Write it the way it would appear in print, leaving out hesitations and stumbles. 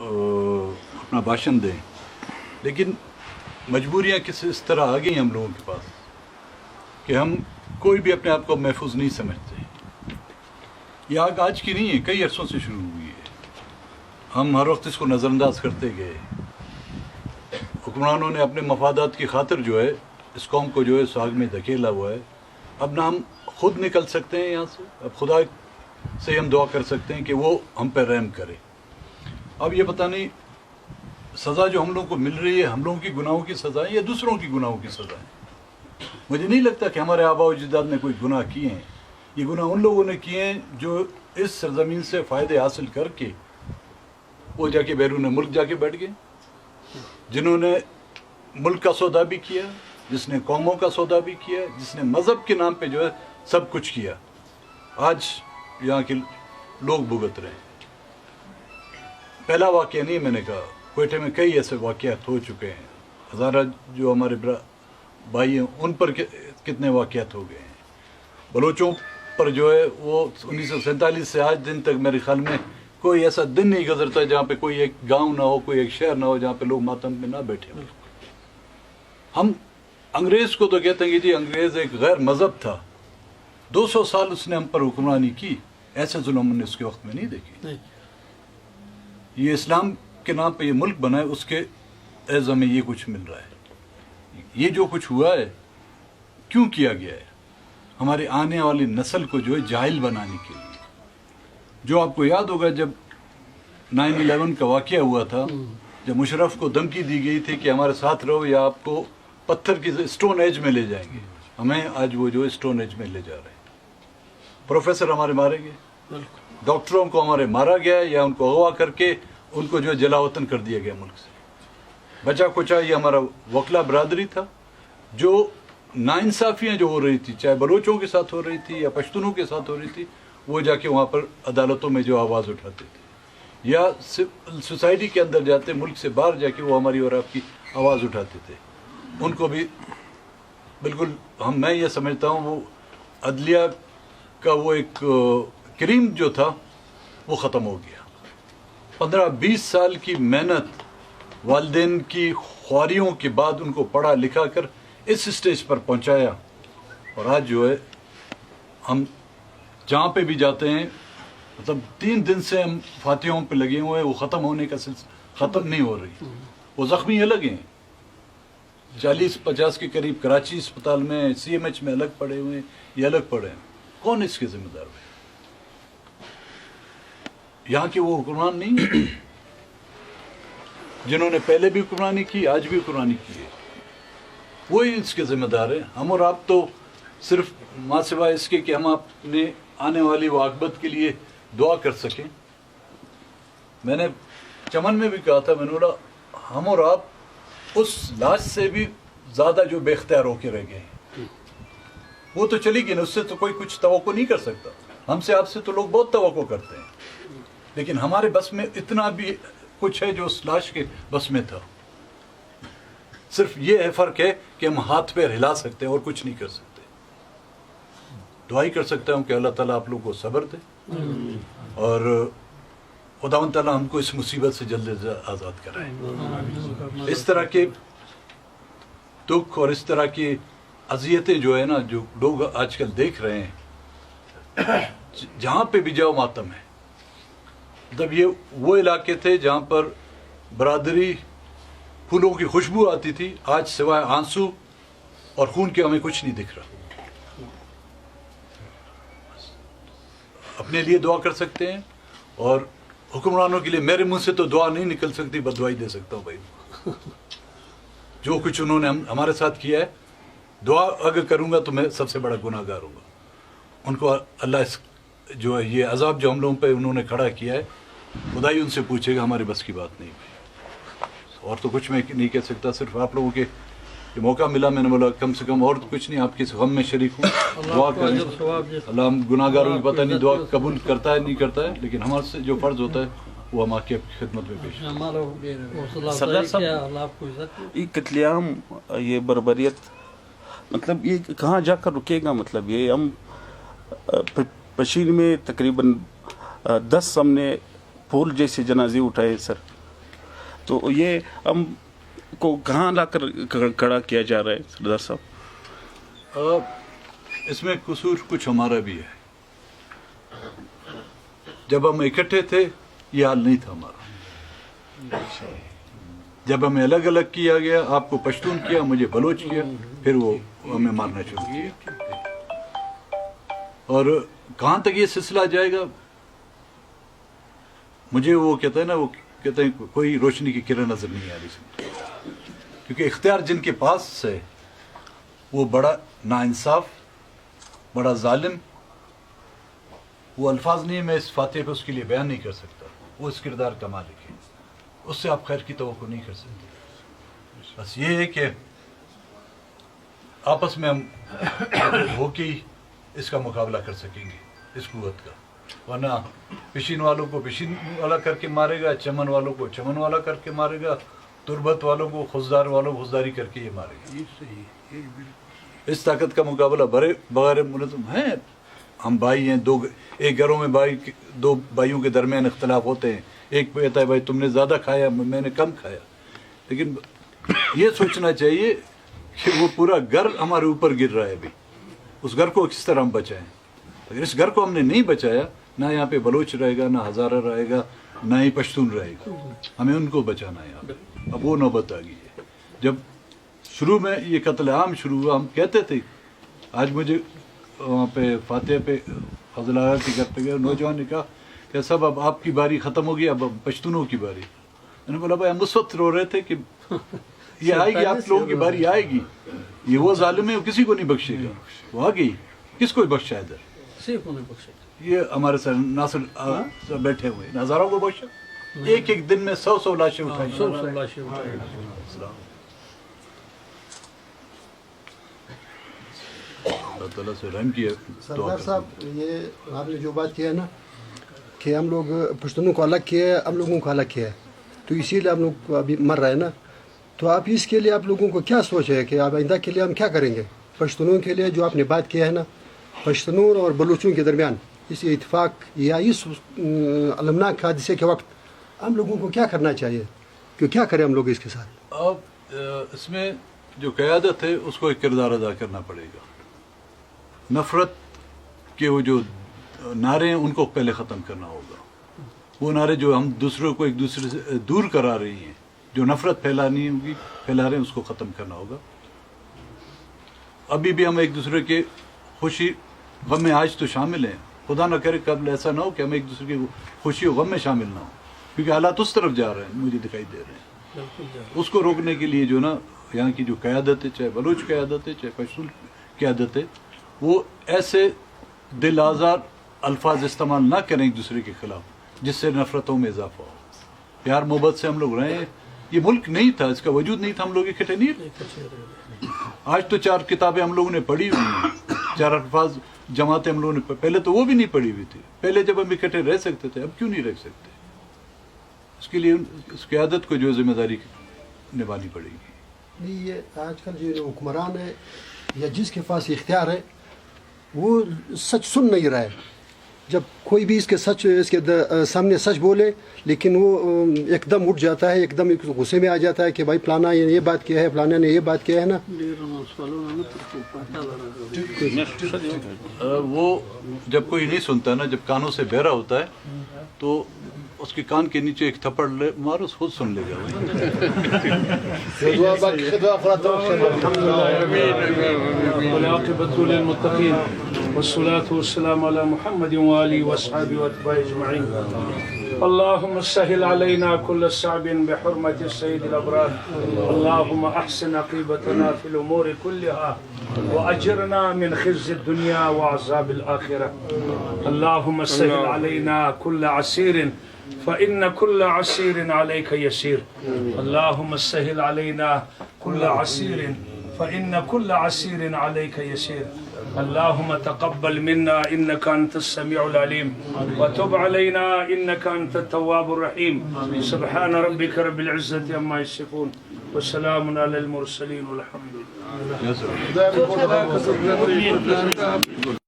अपना भाषण दें, लेकिन मजबूरियाँ इस तरह आ गई हम लोगों के पास कि हम कोई भी अपने आप को महफूज नहीं समझते। ये आग आज की नहीं है, कई अरसों से शुरू हुई है। हम हर वक्त इसको नज़रअंदाज करते गए। हुक्मरानों ने अपने मफादात की खातिर जो है इस कौम को जो है आग में धकेला हुआ है। अब ना हम खुद निकल सकते हैं यहाँ से, अब खुदा से हम दुआ कर सकते हैं कि वो हम पर रहम करे। अब ये पता नहीं सज़ा जो हम लोगों को मिल रही है हम लोगों की गुनाहों की सज़ा है या दूसरों की गुनाहों की सज़ा है। मुझे नहीं लगता कि हमारे आबा व अजदाद ने कोई गुनाह किए हैं। ये गुनाह उन लोगों ने किए हैं जो इस सरजमीन से फ़ायदे हासिल करके वो जाके बैरून मुल्क जाके बैठ गए, जिन्होंने मुल्क का सौदा भी किया, जिसने कौमों का सौदा भी किया, जिसने मज़हब के नाम पे जो है सब कुछ किया। आज यहाँ के लोग भुगत रहे हैं। पहला वाक़या नहीं, मैंने कहा क्वेटे में कई ऐसे वाक़यात हो चुके हैं। हज़ारा जो हमारे भाई हैं उन पर कितने वाक़यात हो गए हैं। बलोचों पर जो है वो 1947 से आज दिन तक मेरे ख्याल में कोई ऐसा दिन नहीं गुजरता जहाँ पे कोई एक गांव ना हो, कोई एक शहर ना हो जहाँ पे लोग मातम में ना बैठे हो। हम अंग्रेज़ को तो कहते हैं कि जी अंग्रेज़ एक गैर मज़हब था, 200 साल उसने हम पर हुक्मरानी की, ऐसे जुल्म हमने उसके वक्त में नहीं देखी। ये इस्लाम के नाम पे ये मुल्क बना है, उसके एज़ हमें ये कुछ मिल रहा है। ये जो कुछ हुआ है क्यों किया गया है? हमारे आने वाली नस्ल को जो है जाहिल बनाने के लिए। जो आपको याद होगा जब 9/11 का वाक़या हुआ था, जब मुशर्रफ को धमकी दी गई थी कि हमारे साथ रहो या आपको पत्थर की स्टोन एज में ले जाएंगे, हमें आज वो जो है स्टोन एज में ले जा रहे हैं। प्रोफेसर हमारे मारे गए, डॉक्टरों को हमारे मारा गया या उनको अगवा करके उनको जो है जलावतन कर दिया गया मुल्क से। बचा कुचा ये हमारा वकला बरादरी था। जो नाइंसाफ़ियाँ जो हो रही थी, चाहे बलोचों के साथ हो रही थी या पश्तूनों के साथ हो रही थी, वो जाके वहाँ पर अदालतों में जो आवाज़ उठाते थे या सोसाइटी के अंदर जाते, मुल्क से बाहर जाके वो हमारी और आपकी आवाज़ उठाते थे, उनको भी बिल्कुल मैं ये समझता हूँ वो अदलिया का वो एक क्रीम जो था वो ख़त्म हो गया। 15-20 साल की मेहनत, वालिदैन की ख्वारियों के बाद उनको पढ़ा लिखा कर इस स्टेज पर पहुँचाया, और आज जो है हम जहाँ पे भी जाते हैं, मतलब 3 दिन से हम फातिहों पे लगे हुए हैं, वो ख़त्म होने का सिलसिला ख़त्म नहीं हो रही। वो ज़ख्मी अलग हैं, 40-50 के करीब कराची अस्पताल में, CMH में अलग पड़े हुए हैं, ये अलग पड़े हैं। कौन इसके ज़िम्मेदार है? यहाँ के वो हुक्मरान नहीं है जिन्होंने पहले भी हुक्मरानी की, आज भी हुक्मरानी की है, वही इसके ज़िम्मेदार है। हम और आप तो सिर्फ माँ सिवाय इसके कि हम अपने आने वाली वो आक़िबत के लिए दुआ कर सकें। मैंने चमन में भी कहा था, मैंने बोला हम और आप उस लाश से भी ज़्यादा जो बेख्तियार होके रह गए हैं, वो तो चली गई ना, उससे तो कोई कुछ तवक्को नहीं कर सकता। हमसे आपसे तो लोग बहुत तवक्को करते हैं, लेकिन हमारे बस में इतना भी कुछ है जो उस लाश के बस में था। सिर्फ ये है फ़र्क है कि हम हाथ पैर हिला सकते हैं और कुछ नहीं कर सकते। दुआ ही कर सकता हूँ कि अल्लाह ताला आप लोगों को सब्र दे और खुदावंद ताला हमको इस मुसीबत से जल्द आज़ाद कराए। इस तरह के दुख और इस तरह की अज़ियतें जो है ना, जो लोग आजकल देख रहे हैं, जहाँ पे भी जाओ मातम है। मतलब ये वो इलाके थे जहाँ पर बरादरी फूलों की खुशबू आती थी, आज सिवाय आंसू और खून के हमें कुछ नहीं दिख रहा। अपने लिए दुआ कर सकते हैं और हुक्मरानों के लिए मेरे मुंह से तो दुआ नहीं निकल सकती, बददुआई दे सकता हूँ भाई। जो कुछ उन्होंने हमारे साथ किया है, दुआ अगर करूँगा तो मैं सबसे बड़ा गुनाहगार हूँगा। उनको अल्लाह जो है ये अजाब जो हम लोगों पे उन्होंने खड़ा किया है, खुदा ही उनसे पूछेगा, हमारे बस की बात नहीं भाई। और तो कुछ मैं नहीं कह सकता, सिर्फ आप लोगों के ये मौका मिला, मैंने बोला कम से कम और तो कुछ नहीं, आपके गम में शरीक हूँ, दुआ करें। अल्लाह हम गुनाहगारों को पता नहीं दुआ कबूल करता है नहीं करता है, लेकिन हमारे से जो फ़र्ज़ होता है वो हम आपकी खिदमत में पेश हैं। सरदार साहब, ये कत्लेआम, ये बर्बरियत, मतलब ये कहाँ जाकर रुकेगा? मतलब ये हम पशीर में तकरीबन 10 हमने फूल जैसे जनाजे उठाए सर, تو یہ ہم کو کہاں لا کر کھڑا کیا جا رہا ہے سردار صاحب؟ اس میں قصور کچھ ہمارا بھی ہے. جب ہم اکٹھے تھے یہ حال نہیں تھا ہمارا. جب ہمیں الگ الگ کیا گیا، آپ کو پشتون کیا، مجھے بلوچ کیا، پھر وہ ہمیں مارنا شروع کیا. اور کہاں تک یہ سلسلہ جائے گا، مجھے وہ کہتا ہے نا، وہ کہتے ہیں کوئی روشنی کی کرن نظر نہیں آ رہی اس میں. کیونکہ اختیار جن کے پاس ہے وہ بڑا ناانصاف، بڑا ظالم. وہ الفاظ نہیں ہے، میں اس فاتحے پہ اس کے لیے بیان نہیں کر سکتا. وہ اس کردار کا مالک ہے، اس سے آپ خیر کی توقع نہیں کر سکتے. بس یہ ہے کہ آپس میں ہم ہو کے ہی اس کا مقابلہ کر سکیں گے، اس قوت کا. ورنہ پشین والوں کو پشین والا کر کے مارے گا، چمن والوں کو چمن والا کر کے مارے گا، تربت والوں کو خزدار والوں کو خزداری کر کے یہ مارے گا. اس طاقت کا مقابلہ بغیر منظم ہے. ہم بھائی ہیں، ایک گھروں میں دو بھائیوں کے درمیان اختلاف ہوتے ہیں. ایک کہتا ہے بھائی تم نے زیادہ کھایا، میں نے کم کھایا. لیکن یہ سوچنا چاہیے کہ وہ پورا گھر ہمارے اوپر گر رہا ہے. ابھی اس گھر کو کس طرح ہم بچائیں؟ اگر اس گھر کو ہم نے نہیں بچایا، نہ یہاں پہ بلوچ رہے گا، نہ ہزارہ رہے گا، نہ ہی پشتون رہے گا. ہمیں ان کو بچانا ہے یہاں پہ. اب وہ نوبت آ گئی ہے. جب شروع میں یہ قتل عام شروع ہوا، ہم کہتے تھے. آج مجھے وہاں پہ فاتحہ پہ فضل آغا کے گھر پہ گیا، نوجوان نے کہا کہ صاحب اب آپ کی باری ختم ہوگی، اب پشتونوں کی باری. میں نے بولا بھائی ہم اس وقت رو رہے تھے کہ یہ آئے گی، آپ لوگوں کی باری آئے گی. یہ وہ ظالم ہے، وہ کسی کو نہیں بخشے گا. وہ آ گئی، کس کو بخشا ادھر؟ یہ ہمارے سر ناصر بیٹھے ہوئے ہزاروں کو بخشا. ایک ایک دن میں 100 لاشیں اٹھائی. اللہ تعالیٰ سے رحم کیا. سردار صاحب، یہ آپ نے جو بات کیا ہے نا کہ ہم لوگ پشتونوں کو الگ کیا ہے، ہم لوگوں کو الگ کیا ہے، تو اسی لیے ہم لوگ ابھی مر رہے ہیں نا. تو آپ اس کے لیے آپ لوگوں کو کیا سوچ ہے کہ آپ آئندہ کے لیے ہم کیا کریں گے پشتونوں کے لیے؟ جو آپ نے بات کیا ہے نا پشتونوں اور بلوچوں کے درمیان اس اتفاق یا اس المناک حادثے کے وقت ہم لوگوں کو کیا کرنا چاہیے، کہ کیا کریں ہم لوگ اس کے ساتھ؟ اب اس میں جو قیادت ہے اس کو ایک کردار ادا کرنا پڑے گا. نفرت کے وہ جو نعرے ہیں ان کو پہلے ختم کرنا ہوگا. وہ نعرے جو ہم دوسروں کو ایک دوسرے سے دور کرا رہی ہیں، جو نفرت پھیلا رہے ہیں، اس کو ختم کرنا ہوگا. ابھی بھی ہم ایک دوسرے کے خوشی غم میں آج تو شامل ہیں. خدا نہ کرے قبل ایسا نہ ہو کہ ہم ایک دوسرے کی خوشی و غم میں شامل نہ ہوں، کیونکہ حالات اس طرف جا رہے ہیں، مجھے دکھائی دے رہے ہیں. اس کو روکنے کے لیے جو نا یہاں کی جو قیادت ہے، چاہے بلوچ قیادت ہے چاہے پشتون قیادت ہے، وہ ایسے دل آزار الفاظ استعمال نہ کریں ایک دوسرے کے خلاف جس سے نفرتوں میں اضافہ ہو. پیار محبت سے ہم لوگ رہے ہیں. یہ ملک نہیں تھا، اس کا وجود نہیں تھا، ہم لوگ اکٹھے نہیں رہے. آج تو 4 کتابیں ہم لوگوں نے پڑھی ہوئی ہیں، 4 الفاظ جماعتیں ہم لوگوں نے پہلے تو وہ بھی نہیں پڑھی ہوئی تھی. پہلے جب ہم اکٹھے رہ سکتے تھے، اب کیوں نہیں رہ سکتے؟ اس کے لیے اس قیادت کو جو ذمہ داری نبھانی پڑے گی. نہیں، یہ آج کل جو حکمران ہے یا جس کے پاس اختیار ہے وہ سچ سن نہیں رہا ہے. جب کوئی بھی اس کے سامنے سچ بولے لیکن وہ ایک دم اٹھ جاتا ہے، ایک دم غصے میں آ جاتا ہے کہ بھائی فلانا یہ بات کیا ہے، فلانا نے یہ بات کیا ہے نا. وہ جب کوئی نہیں سنتا نا، جب کانوں سے بہرا ہوتا ہے تو اس کے کان کے نیچے ایک تھپڑ مارو، خود سن لے گا. والعاقبة للمتقين والصلاة والسلام على محمد وآله وأصحابه وأتباعه أجمعين. اللهم سهل علينا كل صعب بحرمة السيد الأبرار. اللهم أحسن عاقبتنا في الأمور كلها وأجرنا من خزي الدنيا وعذاب الآخرة. اللهم سهل علينا كل عسير فإن كل عسير عليك يسير. اللهم سهل علينا كل عسير فإن كل عسير عليك يسير. اللهم تقبل منا إنك أنت السميع العليم وتب علينا إنك أنت التواب الرحيم. سبحان ربك رب العزة عما يصفون وسلام على المرسلين والحمد لله.